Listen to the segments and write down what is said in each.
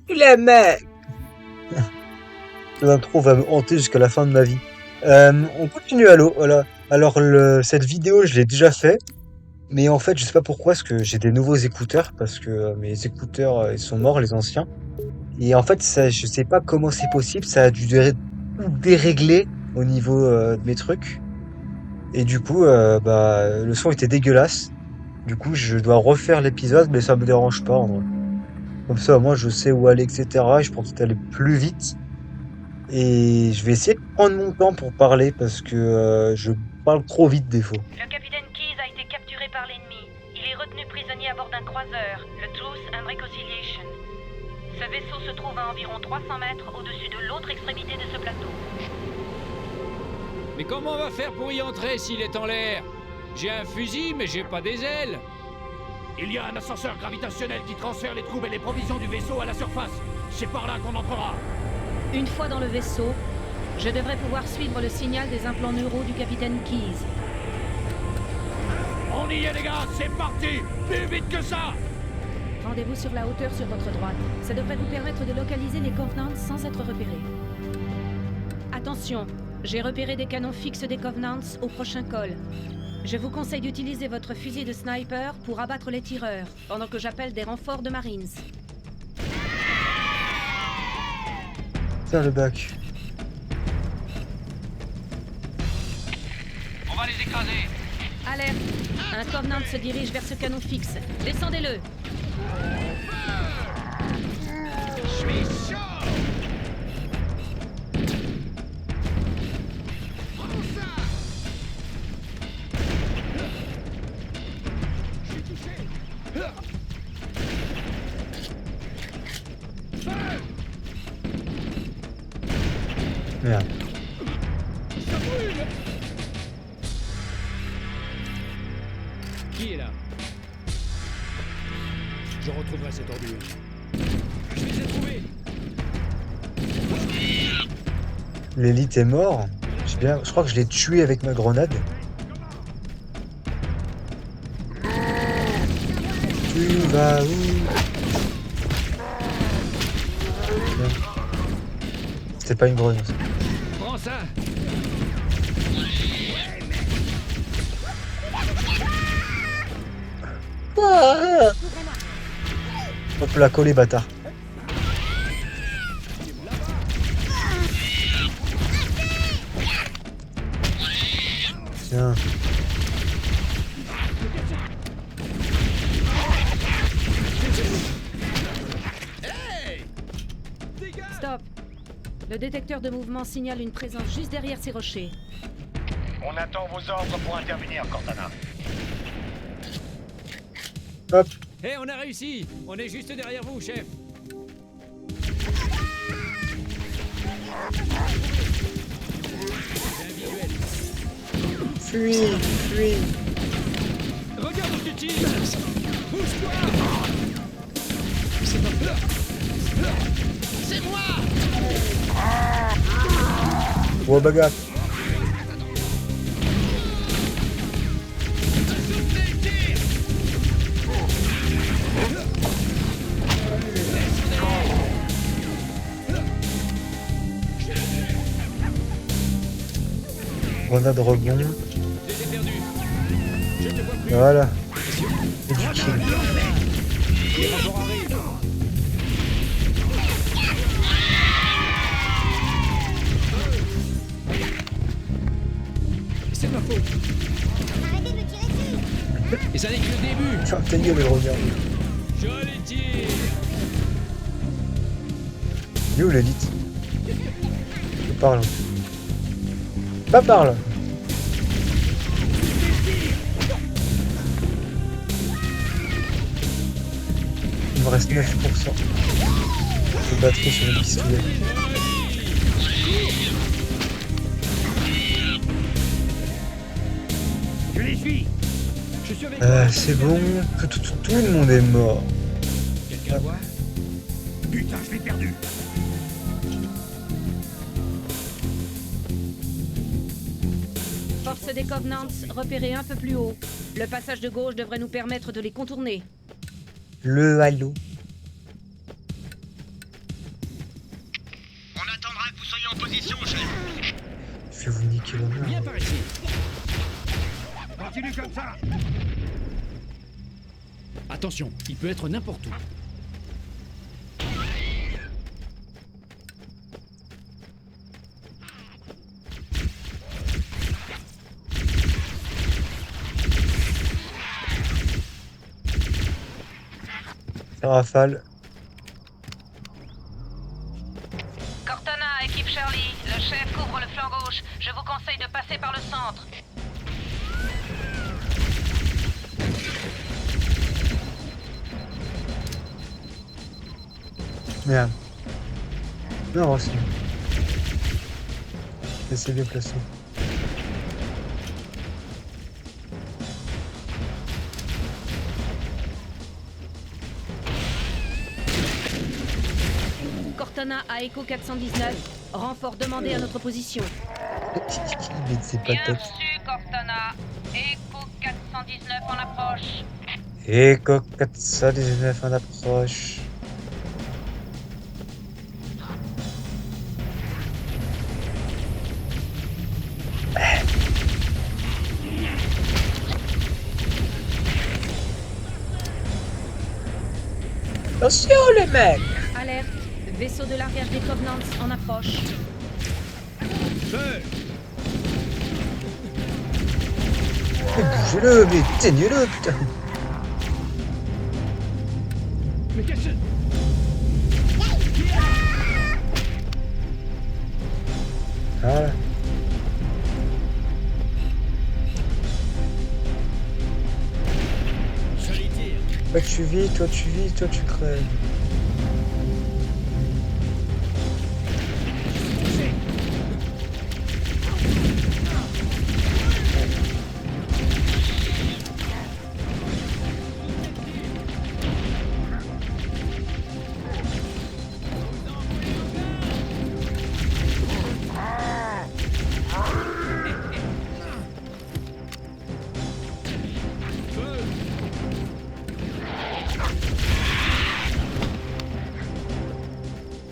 Les mecs. L'intro va me hanter jusqu'à la fin de ma vie. On continue à l'eau, voilà. Alors cette vidéo, je l'ai déjà fait, mais en fait, je sais pas pourquoi, parce que j'ai des nouveaux écouteurs, parce que mes écouteurs, ils sont morts, les anciens. Et en fait, ça, je sais pas comment c'est possible, ça a dû tout dérégler au niveau de mes trucs. Et du coup, bah, le son était dégueulasse. Du coup, je dois refaire l'épisode, mais ça me dérange pas, en vrai. Comme ça, moi, je sais où aller, etc. Et je pense aller plus vite. Et je vais essayer de prendre mon temps pour parler parce que je parle trop vite des fois. Le capitaine Keyes a été capturé par l'ennemi. Il est retenu prisonnier à bord d'un croiseur, le Truth and Reconciliation. Ce vaisseau se trouve à environ 300 mètres au-dessus de l'autre extrémité de ce plateau. Mais comment on va faire pour y entrer s'il est en l'air? J'ai un fusil, mais j'ai pas des ailes. Il y a un ascenseur gravitationnel qui transfère les troupes et les provisions du vaisseau à la surface. C'est par là qu'on entrera. Une fois dans le vaisseau, je devrais pouvoir suivre le signal des implants neuraux du capitaine Keyes. On y est les gars, c'est parti. Plus vite que ça. Rendez-vous sur la hauteur sur votre droite. Ça devrait vous permettre de localiser les Covenants sans être repéré. Attention, j'ai repéré des canons fixes des Covenants au prochain col. Je vous conseille d'utiliser votre fusil de sniper pour abattre les tireurs, pendant que j'appelle des renforts de Marines. Tiens, le bac. On va les écraser. Alerte! Un Covenant se dirige vers ce canon fixe. Descendez-le! Je suis chaud. Merde. Qui est là? Je retrouverai cette ordure. Je les ai trouvés. L'élite est mort. Je crois que je l'ai tué avec ma grenade. Tu vas où? C'était pas une grenade. Prends ça. Hop là, collé, bâtard. Tiens. Stop! Le détecteur de mouvement signale une présence juste derrière ces rochers. On attend vos ordres pour intervenir, Cortana. Hop. Hé, on a réussi. On est juste derrière vous, chef. Fuis, fuis. Regarde où tu tires. Bouge-toi. C'est moi. Oh, bagarre. Grenade rebond. Je les ai perdus. Je te vois plus. Voilà. Et du kill. Les renforts arrivent. C'est ma faute. Arrêtez de me tirer dessus. Et ça n'est que le début. Tiens, ta gueule, regarde. Joli tir. Il est où l'élite? Je parle. Pas parle. Il me reste 9% de batterie sur le pistolet. Je les suis. Je suis avec C'est bon. Tout le monde est mort. Quelqu'un voit? Putain, je l'ai perdu. Force des Covenants repérée un peu plus haut. Le passage de gauche devrait nous permettre de les contourner. Le halo. Je vais vous niquer l'honneur. Viens par ici. Continue comme ça. Attention, il peut être n'importe où. Rafale. Cortana, équipe Charlie. Le chef couvre le flanc gauche. Je vous conseille de passer par le centre. Merde. Non, c'est bon. C'est bien placé. Cortana à Echo 419. Renfort demandé à notre position. Il met ses Bien patates. reçu, Cortana. Echo 419 en approche. Echo 419 en approche. Attention les mecs! Alerte. Vaisseau de l'arrière des Covenants en approche. Feu! Mais bougez-le, mais éteignez-le, putain! Mais qu'est-ce que... Voilà. Joli tir. Toi tu vis, toi tu vis, toi tu crèves.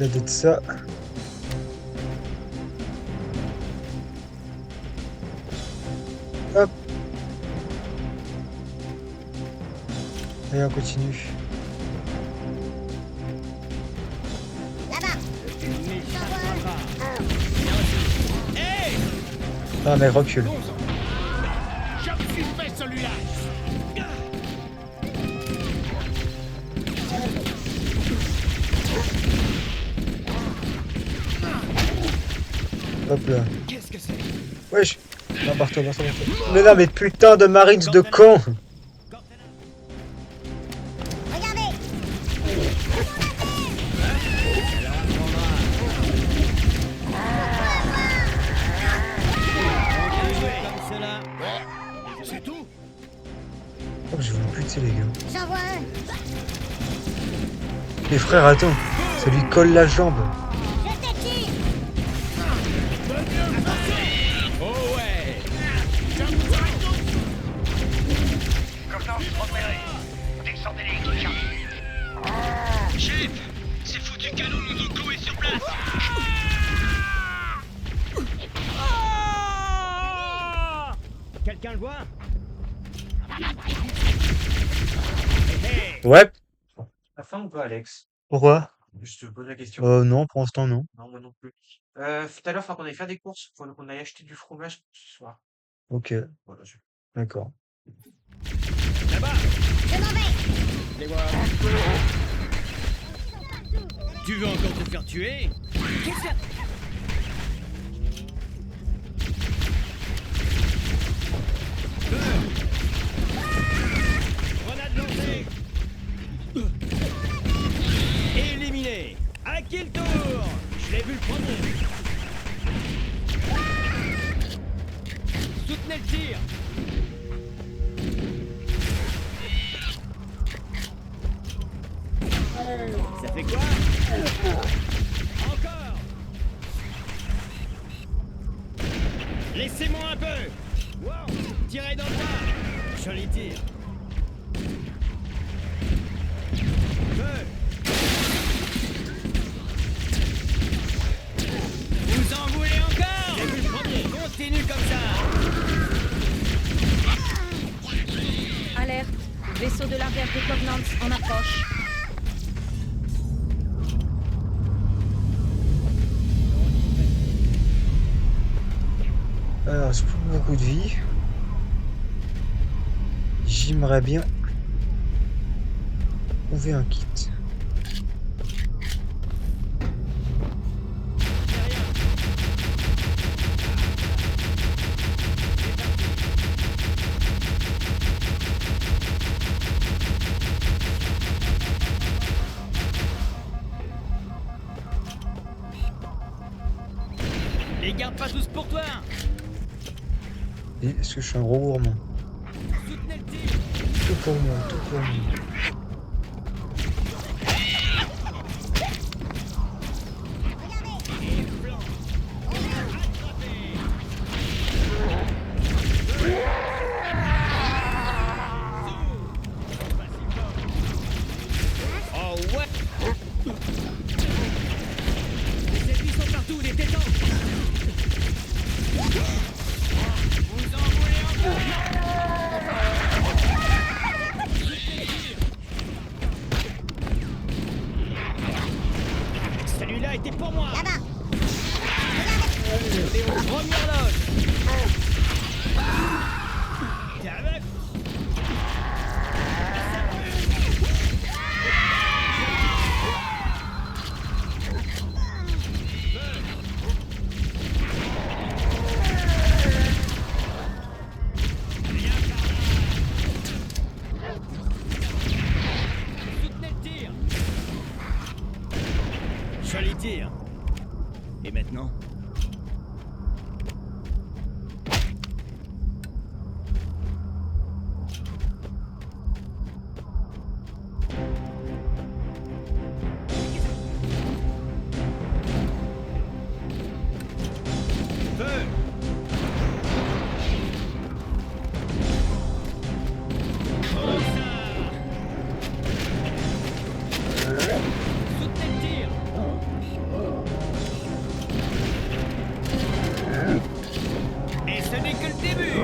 Il y a de ça. Hop. Allez, on continue. Là-bas. Hey! Ah, mais recule. Bon sang. Je me suis fait celui-là! Hop là. Qu'est-ce que c'est? Wesh. Non, barre-toi, barre-toi, barre-toi. Mais non, mais putain de Marines de con! Regardez. Comme cela. C'est tout? Oh, je vais vous buter, les gars. J'en vois un. Les frères, attends. Ça lui colle la jambe. Je te tire. Oh ouais! Cortana, repéré. Descendez les équipes Charlie. Chef, ces foutus canons nous ont cloués sur place. Quelqu'un le voit? Ouais. La fin ou pas, Alex? Pourquoi? Je te pose la question. Non, pour l'instant, non. Non, moi non plus. Tout à l'heure, faut qu'on aille faire des courses. Faut qu'on aille acheter du fromage ce soir. Ok, Voilà, d'accord. Là-bas! Je m'en vais. Les vois. Tu veux encore te faire tuer? Qu'est-ce que... Grenade lancée! Éliminé! À qui le tour? Je l'ai vu le premier! Soutenez le tir! Ça fait quoi? Encore! Laissez-moi un peu! Wow! Tirez dans le tas! Joli tir! Feu! Vous en voulez encore? J'ai vu le premier! en approche. Alors, c'est plus beaucoup de vie. J'aimerais bien trouver un kit. Les garde pas tous pour toi. Et est-ce que je suis un gros gourmand? Soutenez le tir. Tout pour moi, tout pour moi. Oh ouais. Les ennemis sont partout, les détends. Vous en voulez encore? Celui-là était pour moi. Là-bas. Léo, première loge. T'es avec? Soutenez le tir. Joli tir. Et maintenant? Feu! Oh, ça! Soutenez le tir. Et ce n'est que le début.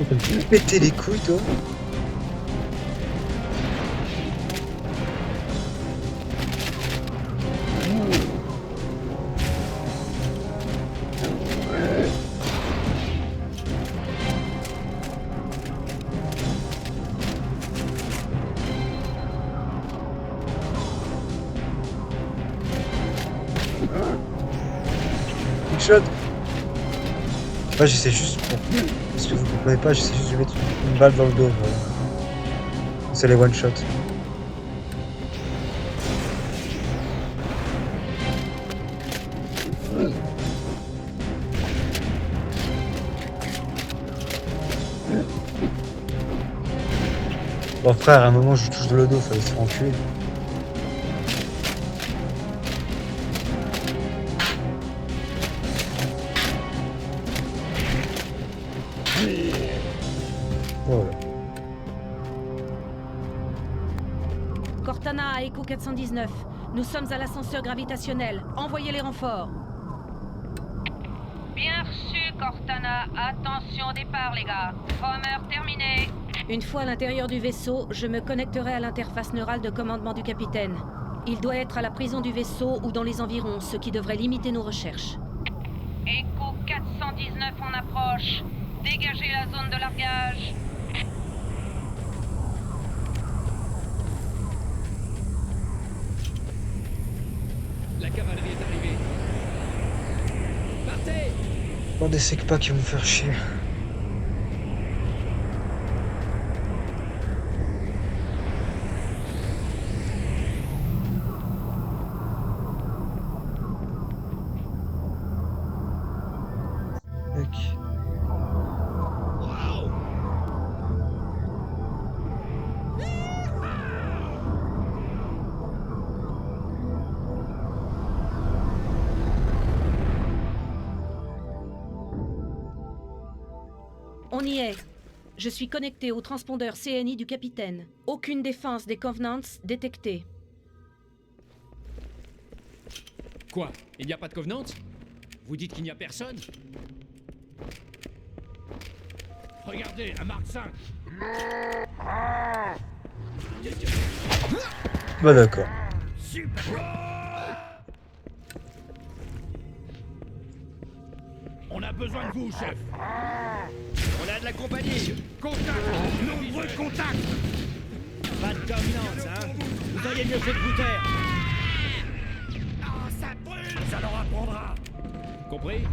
On peut me péter les couilles, toi. Big shot. Moi j'essaie juste pour... Parce que vous comprenez pas, j'essaie juste de mettre une balle dans le dos. Voilà. C'est les one shot. Bon frère, à un moment je touche de le dos, fallait se faire enculer. Voilà. Cortana à Echo 419. Nous sommes à l'ascenseur gravitationnel. Envoyez les renforts. Bien reçu, Cortana. Attention au départ, les gars. Homer terminé. Une fois à l'intérieur du vaisseau, je me connecterai à l'interface neurale de commandement du capitaine. Il doit être à la prison du vaisseau ou dans les environs, ce qui devrait limiter nos recherches. Echo 419 en approche. Dégagez la zone de largage. La cavalerie est arrivée. Partez! Pas des secpas qui vont me faire chier. Ok. On y est. Je suis connecté au transpondeur CNI du capitaine. Aucune défense des Covenants détectée. Quoi? Il n'y a pas de Covenant? Vous dites qu'il n'y a personne? Regardez, un Mark V. Bah d'accord. On a besoin de vous, chef. On a de la compagnie. Contact. Nombreux contacts. Pas de dominance, hein. Vous auriez mieux fait de vous taire. Ah, ça brûle. Ça leur apprendra. Compris?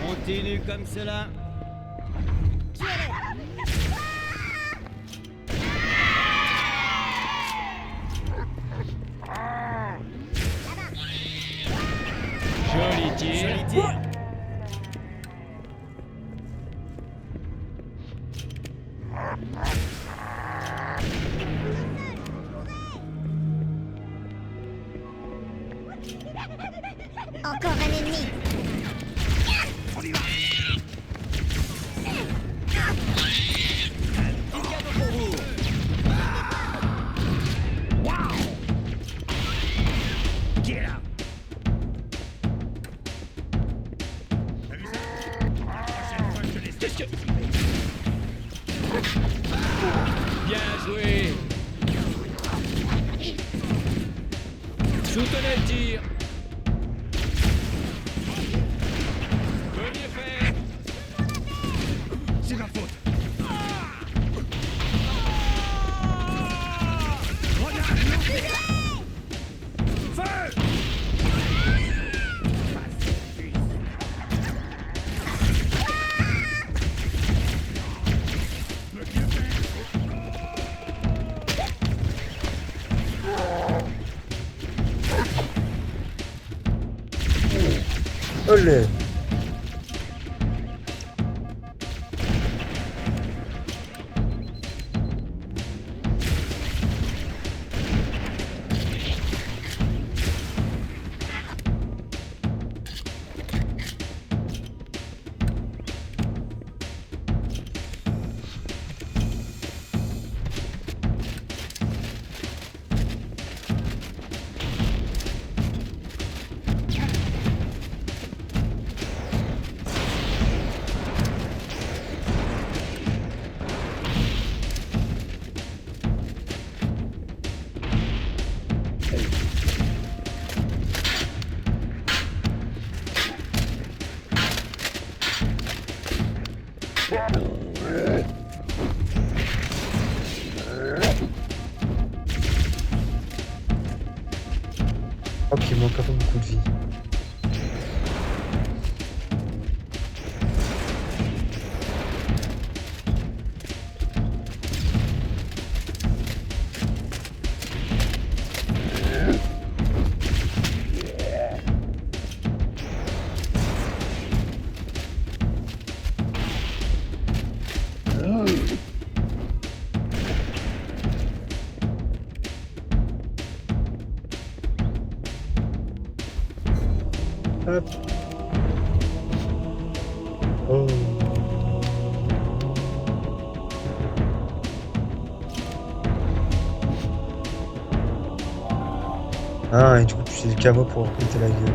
Continue comme cela. Joli tir. Joli tir. Encore un ennemi. Petit cadeau pour vous. Qui est là? Qu'est-ce que... Bien joué. Soutenez le tir. Premier fait. C'est ma faute. Feu! Olé. Oh, qu'il manque pas beaucoup de vie. Hop. Oh. Ah, et du coup, tu fais le camo pour péter la gueule.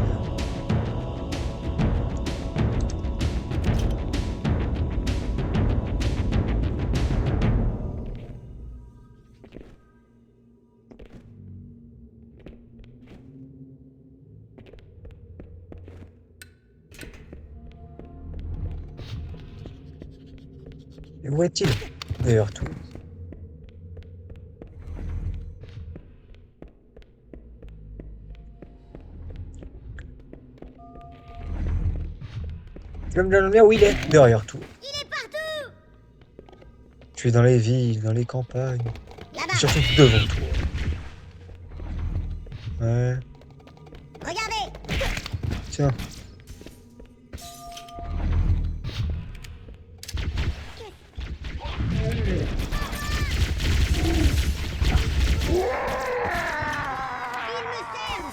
Et où est-il? D'ailleurs, tout. Tu veux me donner où il est? Derrière tout. Il est partout. Tu es dans les villes, dans les campagnes, Là-bas. et surtout devant toi. Ouais, Regardez. tiens. Il me sert.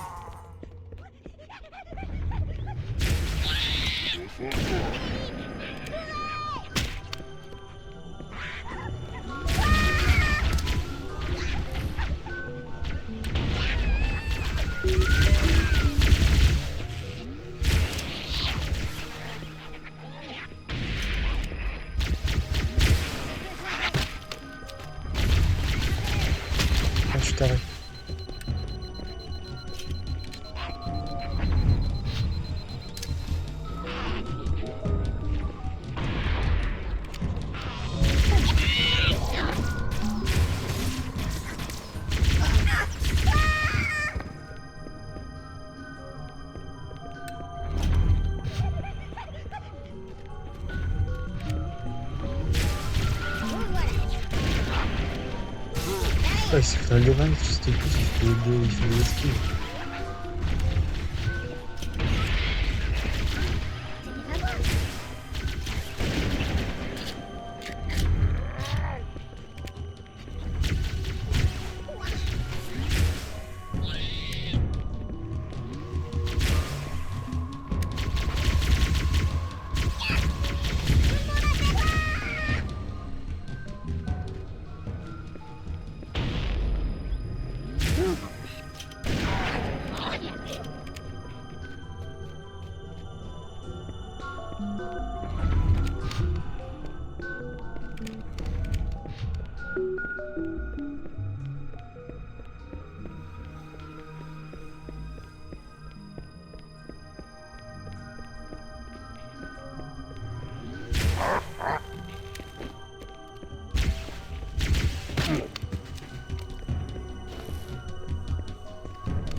taré. Ah, il s'est fait un level, c'était cool, il fait des esquives.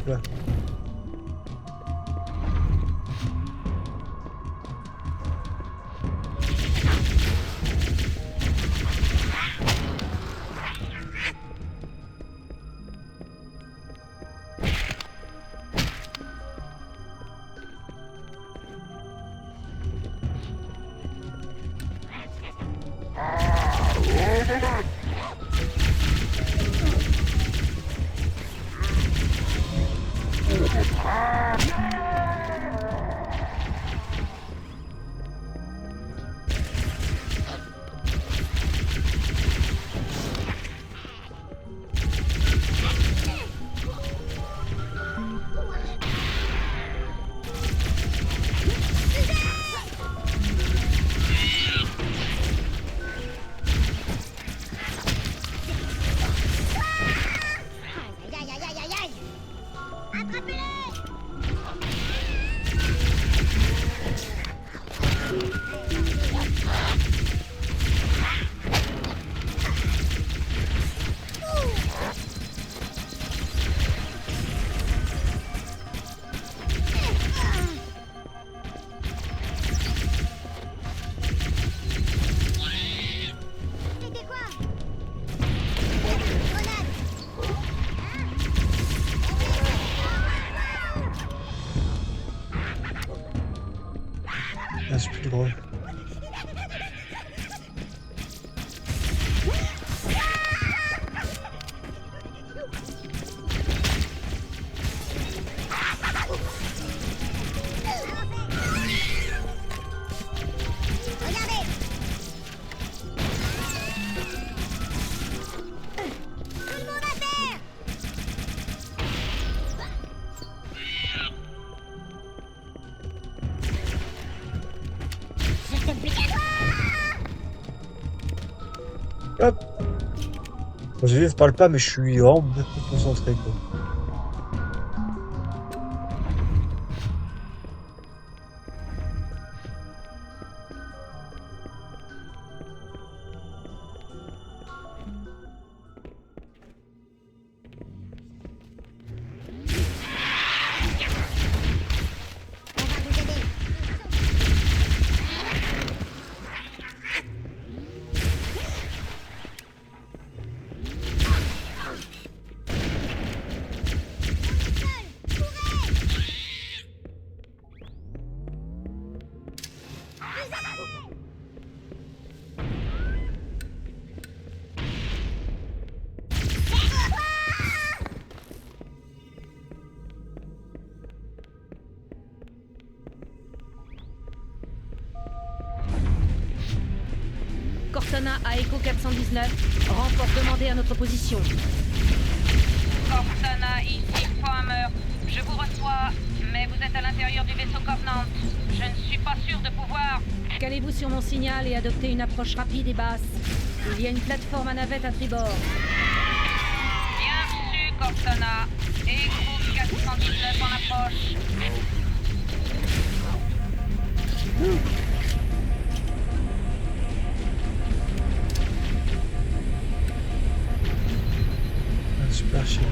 Là. Aïe aïe aïe aïe aïe. Attrapez-les. C'était quoi? Grenade. Ah, c'est plus drôle. Regardez. Tout le monde à terre. Je te pique. Hop. Je parle pas, mais je suis vraiment beaucoup concentré, quoi. On va vous aider. Cortana à Echo 419. Renfort demandé à notre position. Cortana, ici Farmer. Je vous reçois, mais vous êtes à l'intérieur du vaisseau Covenant. Je ne suis pas sûr de pouvoir... Calez-vous sur mon signal et adoptez une approche rapide et basse. Il y a une plateforme à navette à tribord. Bien reçu, Cortana et groupe 419 en approche. Ah, super chiant.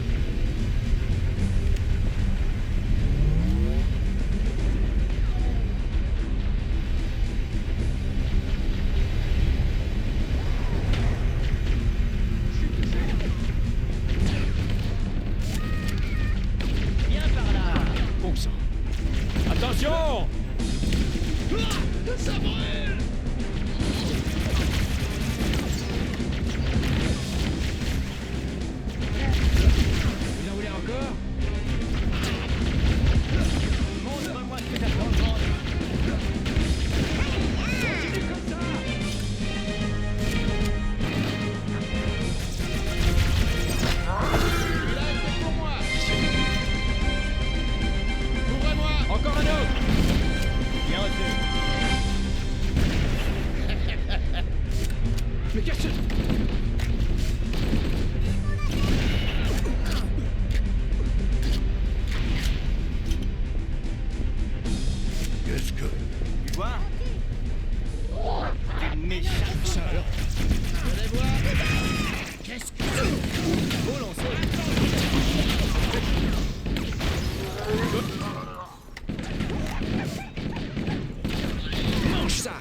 Viens par là. Bon sang. Attention! Ça brûle! Vous en voulez encore? Montre-moi ce que t'as dans le ventre. Continue comme ça! Celui-là, c'est pour moi! Ouvre-moi! Encore un autre! Bien reçu. Mais qu'est-ce que... Qu'est-ce que... Tu vois? Tu m'échappes. Ça alors? Venez voir! Qu'est-ce que... Beau lancer. Mange ça!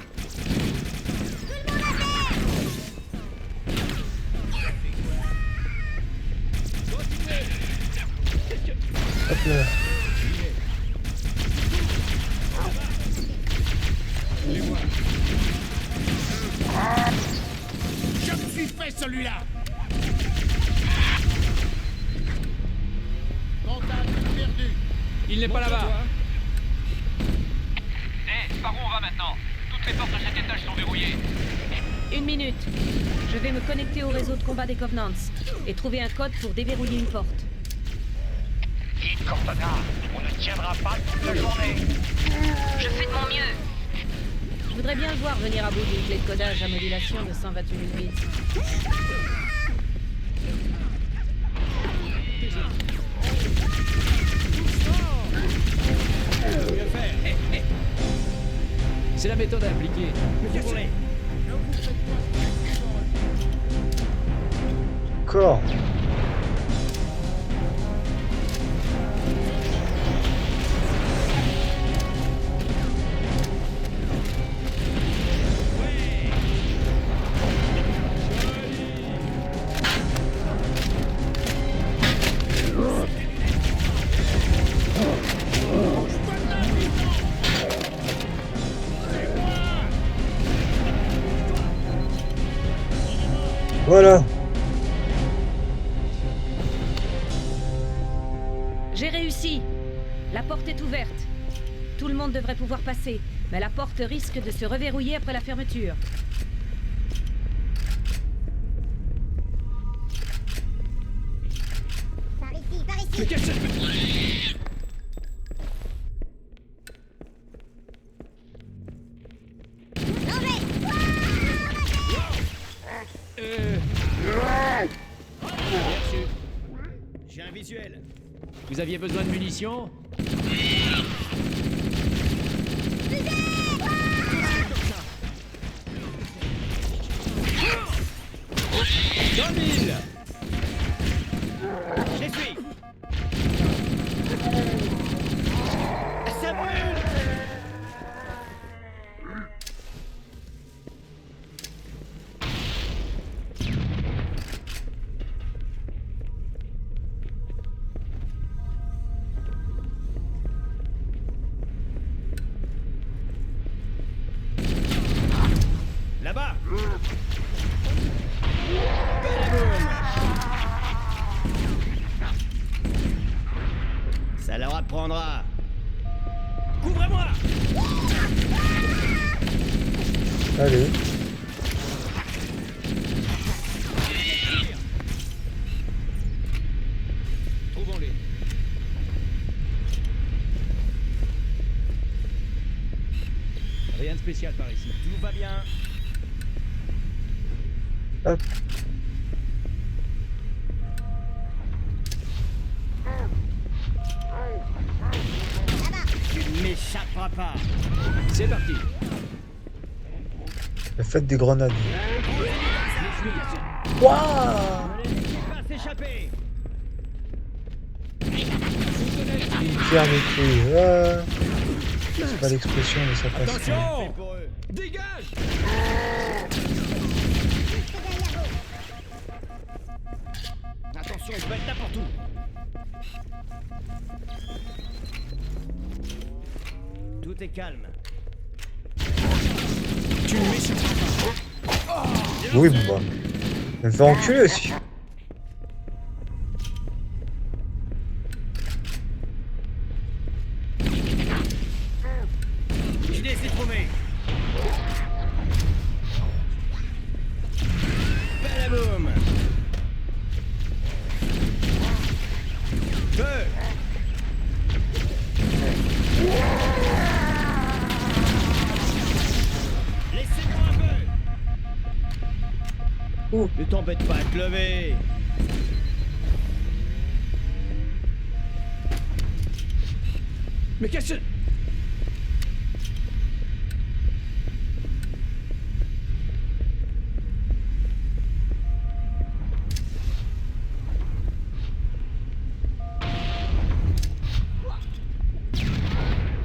Hop là. Je me suis fait celui-là! Contact perdu! Il n'est pas là-bas! Par où on va maintenant? Toutes les portes de cet étage sont verrouillées. 1 minute. Je vais me connecter au réseau de combat des Covenants et trouver un code pour déverrouiller une porte. Vite, Cortana, on ne tiendra pas toute la journée. Je fais de mon mieux. Je voudrais bien le voir venir à bout d'une clé de codage à modulation de 128 000 bits. C'est la méthode à appliquer. Ouvre-les. Encore. Voilà. J'ai réussi. La porte est ouverte. Tout le monde devrait pouvoir passer, mais la porte risque de se reverrouiller après la fermeture. Par ici, par ici. Mais qu'est-ce que... Danger! Bien reçu. J'ai un visuel. Vous aviez besoin de munitions? J'essuie. Ça brûle. Là-bas. Badaboum. Ça leur apprendra. Couvre-moi. Allez. Trouvons-les. Rien de spécial par ici. Tout va bien. Hop. n'échappera pas. C'est parti. Faites des grenades. Waouh! Ne les laissez pas s'échapper. Pierre mes couilles. Ah. C'est pas l'expression, mais ça passe. Attention! Fait pour eux. Dégage! Juste derrière vous. Attention, ils peuvent être n'importe où. Tout est calme. Tu ne m'échapperas pas. Oui, bon bah. Elle me fait enculer aussi. Idée citronnée. Balaboum. Feu. Laissez-moi un peu. Ouh. Ne t'embête pas à te lever. Mais qu'est-ce que...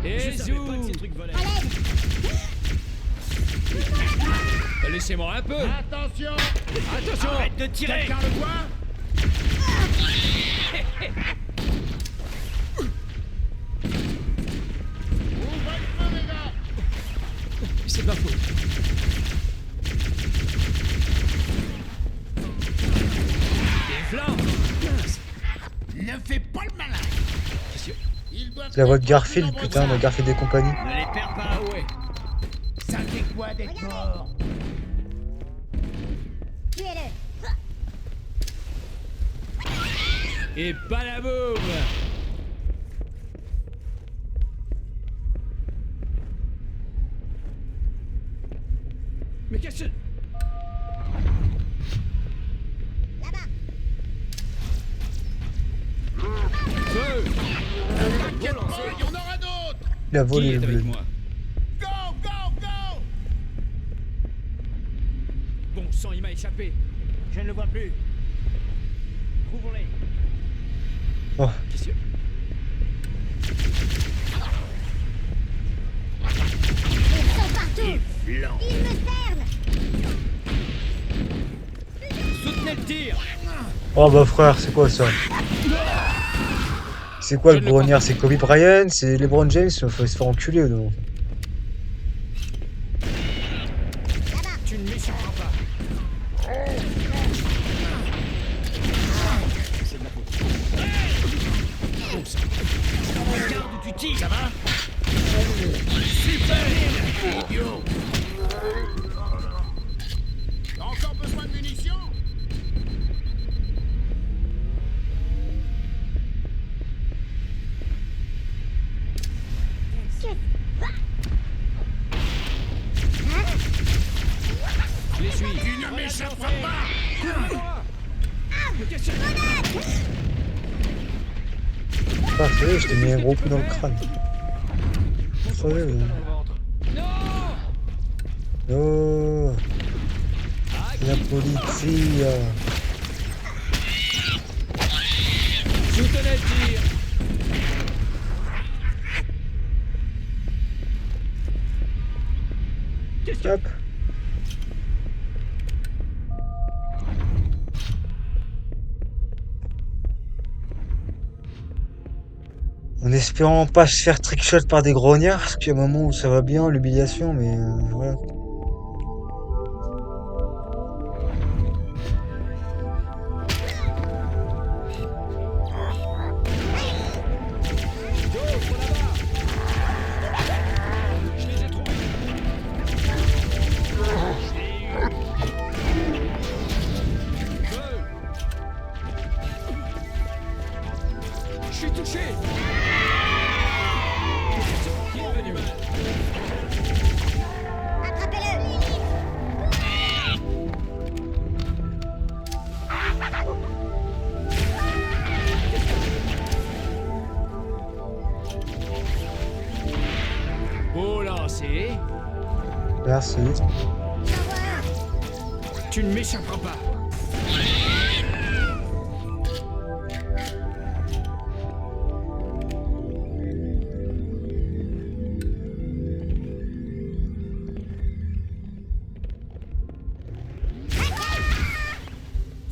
Je Et savais pas que ces zou! trucs volaient. Laissez-moi un peu! Attention! Attention! Arrête de tirer. Quelqu'un le voit? Ouvrez le feu, les gars! C'est pas faux. Des flammes! Mince. Ne fais pas le malin! Ils doivent C'est la voix de être Garfield, plus nombreux putain, que de Garfield et compagnie. Ne les perds pas. Ah ouais. ça. Ça fait quoi d'être mort? Tuez-le. Et balaboum! Mais qu'est-ce que... Là-bas. Feu! T'inquiète pas, il y en aura d'autres! Il a Qui volé est le avec bleu. moi? Go, go, go! Bon sang, il m'a échappé. Je ne le vois plus. Trouvons-les. Oh, Qu'est-ce que... Ils sont partout. Ils me cernent. Soutenez le tir. oh bah frère, c'est quoi ça? C'est quoi le Je ne le crois grognard? C'est Kobe Bryant? C'est LeBron James? Faut se faire enculer, non? Tu ne m'échapperas pas. C'est de ma faute. Bon sang. Regarde où tu tires. Ça va? Idiot! T'as encore besoin de munitions? Je les suis. Tu ne m'échapperas pas! Mais qu'est-ce que... Ah, ça y est, je t'ai mis un gros coup dans le crâne. Ça y est, Dans le ventre. Non! oh, Ah, la police. soutenez le tir. Qu'est-ce que... Hop. En espérant pas se faire trickshot par des grognards, parce qu'il y a un moment où ça va bien, l'humiliation, mais voilà. D'autres là-bas. Je les ai trouvés. Feu. Je suis touché. Qui est venu? Attrapez-le. Merci. Tu ne m'échapperas pas.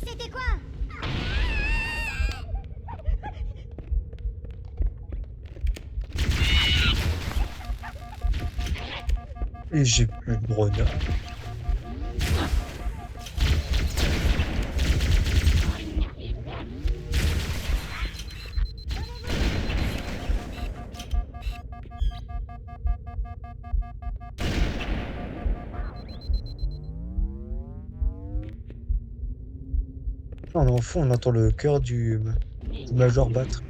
C'était quoi? Et j'ai plus de grenade. On est en fond, on entend le cœur du Major battre.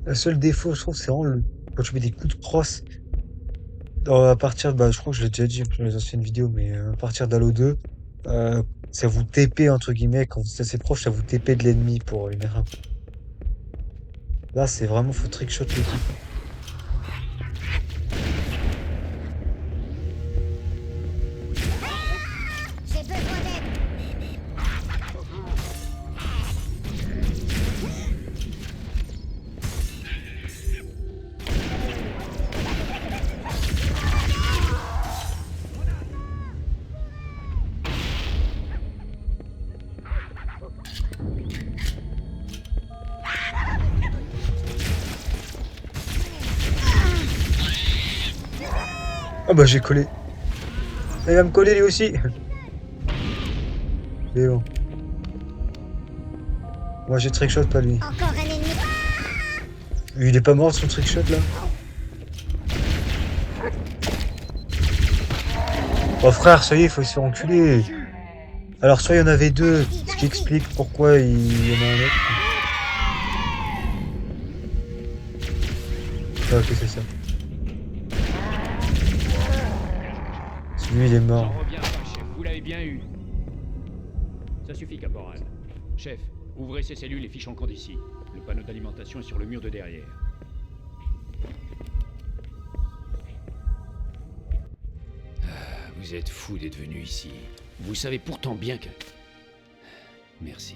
Le seul défaut, je trouve, c'est vraiment quand tu mets des coups de crosse à partir de, bah, je crois que je l'ai déjà dit dans les anciennes vidéos, mais à partir d'Halo 2, ça vous TP entre guillemets, quand vous êtes assez proche, ça vous TP de l'ennemi pour une erreur. Là, c'est vraiment, faut trickshot le coup. J'ai besoin d'aide. Ah bah j'ai collé. Il va me coller lui aussi. Mais bon. Moi j'ai trickshot, pas lui. Encore un ennemi. Il est pas mort son trickshot là? Oh frère, ça y est, il faut se faire enculer. Alors soit il y en avait deux, ce qui explique pourquoi il y en a un autre. Ah, ok, c'est ça. Lui il est mort. J'en reviens pas, chef. Vous l'avez bien eu. Ça suffit, caporal. Chef, ouvrez ces cellules et fichons camp d'ici. Le panneau d'alimentation est sur le mur de derrière. Vous êtes fou d'être venu ici. Vous savez pourtant bien que... Merci.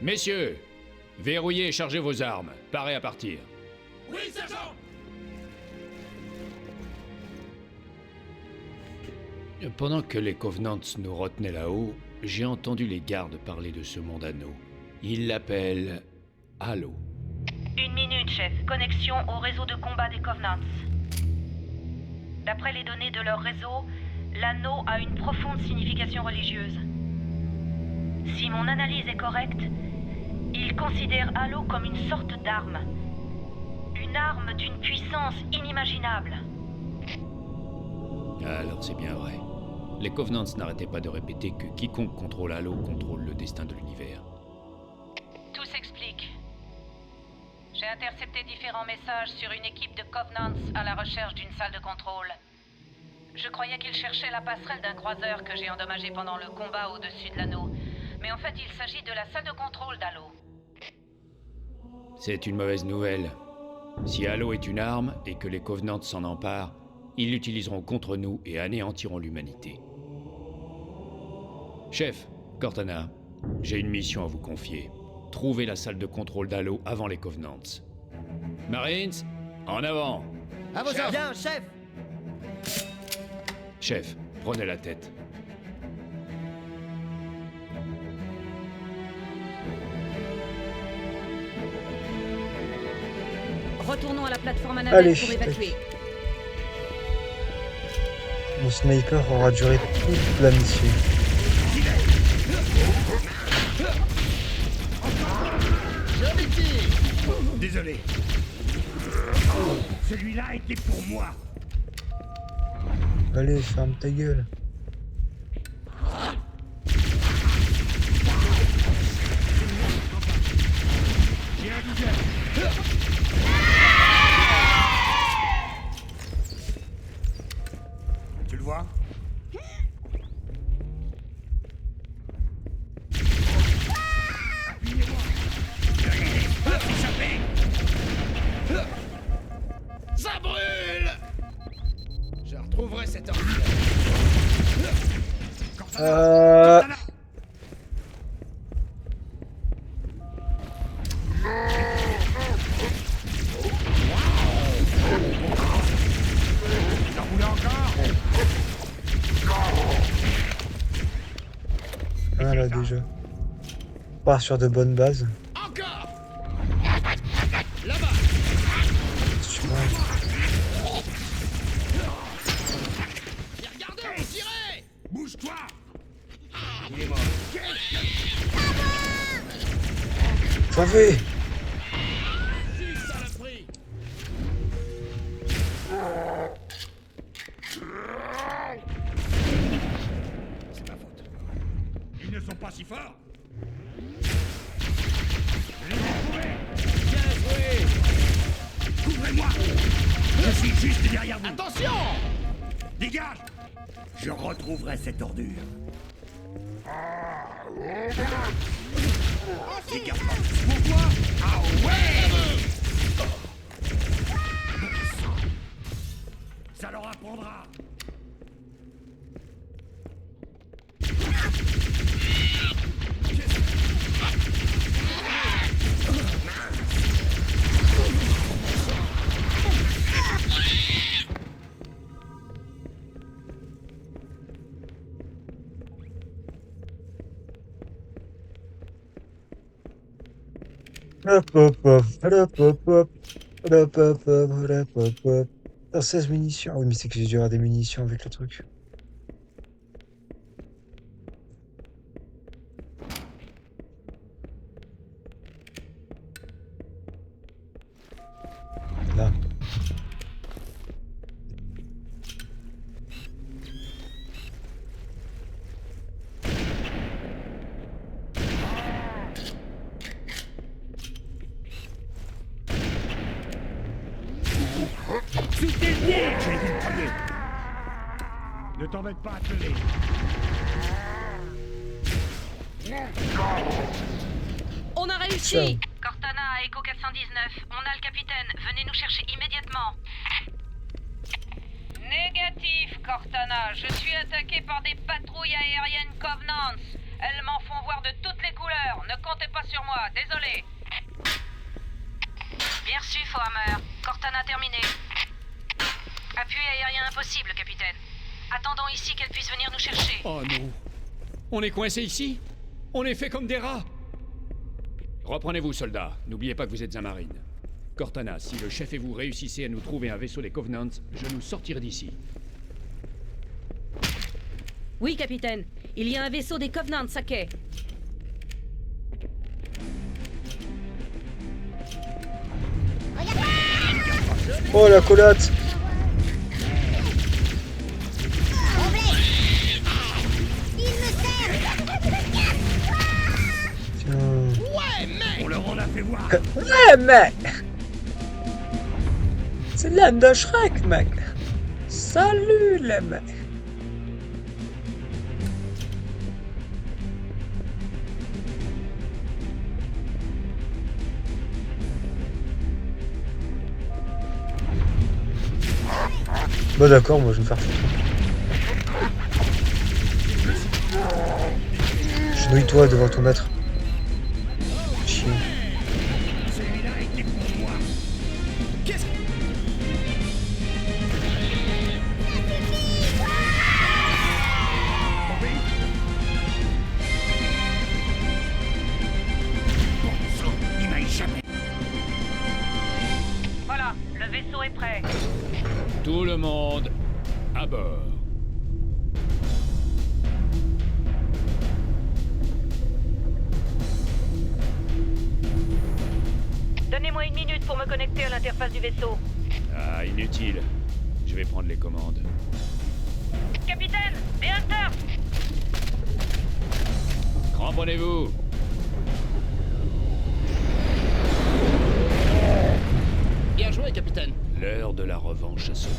Messieurs, verrouillez et chargez vos armes. Parez à partir. Oui, sergent! Pendant que les Covenants nous retenaient là-haut, j'ai entendu les gardes parler de ce monde anneau. Ils l'appellent Halo. 1 minute, chef. Connexion au réseau de combat des Covenants. D'après les données de leur réseau, l'anneau a une profonde signification religieuse. Si mon analyse est correcte, ils considèrent Halo comme une sorte d'arme. Une arme d'une puissance inimaginable. Alors c'est bien vrai. Les Covenants n'arrêtaient pas de répéter que quiconque contrôle Halo contrôle le destin de l'univers. Tout s'explique. J'ai intercepté différents messages sur une équipe de Covenants à la recherche d'une salle de contrôle. Je croyais qu'ils cherchaient la passerelle d'un croiseur que j'ai endommagé pendant le combat au-dessus de l'anneau. Mais en fait, il s'agit de la salle de contrôle d'Halo. C'est une mauvaise nouvelle. Si Halo est une arme et que les Covenants s'en emparent, ils l'utiliseront contre nous et anéantiront l'humanité. Chef, Cortana, j'ai une mission à vous confier. Trouvez la salle de contrôle d'Halo avant les Covenants. Marines, en avant! À vos ordres. Bien, chef. Chef, prenez la tête. Retournons à la plateforme à navette Allez, pour évacuer. Mon sniper aura duré toute la mission. Désolé. Celui-là était pour moi. Allez, ferme ta gueule. déjà. On part sur de bonnes bases. Encore. Là-bas. Sûrement. Et regardez, tirez. Bouge-toi. Il est mort. Savez! Si, saloperie. C'est ma faute. Ils ne sont pas si forts. Bien joué. Couvrez-moi. Je suis juste derrière vous. Attention. Dégage. Je retrouverai cette ordure. Dégage pas. Pourquoi? Ah ouais. Ça leur apprendra. Hop, hop, hop, hop, hop, hop, hop, hop, hop, hop, hop, hop. Oh, 16 munitions. Ah oui, mais c'est que j'ai dû avoir des munitions avec le truc. Là. Sous tes pieds. J'ai dit le premier. Ne t'embête pas à te lever. On a réussi! Cortana à Echo 419, on a le capitaine. Venez nous chercher immédiatement. Négatif, Cortana. Je suis attaqué par des patrouilles aériennes Covenant. Elles m'en font voir de toutes les couleurs. Ne comptez pas sur moi, désolé. Bien reçu, Fohammer. Cortana terminé. Appui aérien impossible, capitaine. Attendons ici qu'elle puisse venir nous chercher. Oh non. On est coincé ici? On est fait comme des rats. Reprenez-vous, soldats. N'oubliez pas que vous êtes un marine. Cortana, si le chef et vous réussissez à nous trouver un vaisseau des Covenants, je nous sortirai d'ici. Oui, capitaine. Il y a un vaisseau des Covenants à quai. Oh, la collate! Il me sert. Tiens. On leur en a fait voir. Ouais, mec! C'est l'âme de Shrek, mec! Salut, les mecs! Bah d'accord, moi je vais me faire foutre. Genouille-toi devant ton maître. Chien. Celui-là était pour moi. Qu'est-ce que... Bon sang, il m'a échappé. Voilà, le vaisseau est prêt. Tout le monde, à bord. Donnez-moi une minute pour me connecter à l'interface du vaisseau. Ah, inutile. Je vais prendre les commandes. Capitaine, réacteur! Cramponnez-vous. Bien joué, capitaine. L'heure de la revanche a sonné.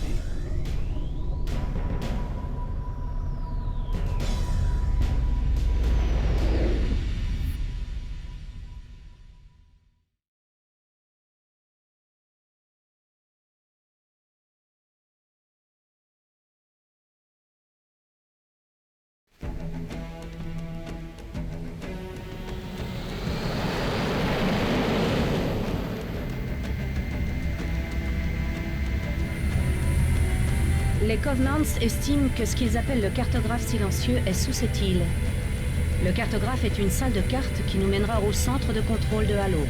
Les Covenants estiment que ce qu'ils appellent le cartographe silencieux est sous cette île. Le cartographe est une salle de cartes qui nous mènera au centre de contrôle de Halo.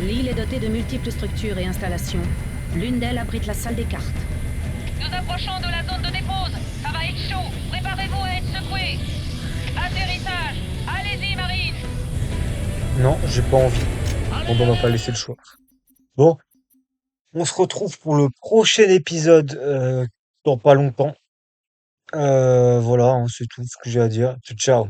L'île est dotée de multiples structures et installations. L'une d'elles abrite la salle des cartes. Nous approchons de la zone de dépose. Ça va être chaud. Préparez-vous à être secoués. Atterrissage. Allez-y, Marine. Non, j'ai pas envie. Bon, ben, on va pas laisser le choix. Bon, on se retrouve pour le prochain épisode dans pas longtemps. Voilà, hein, c'est tout ce que j'ai à dire. Ciao. Ciao.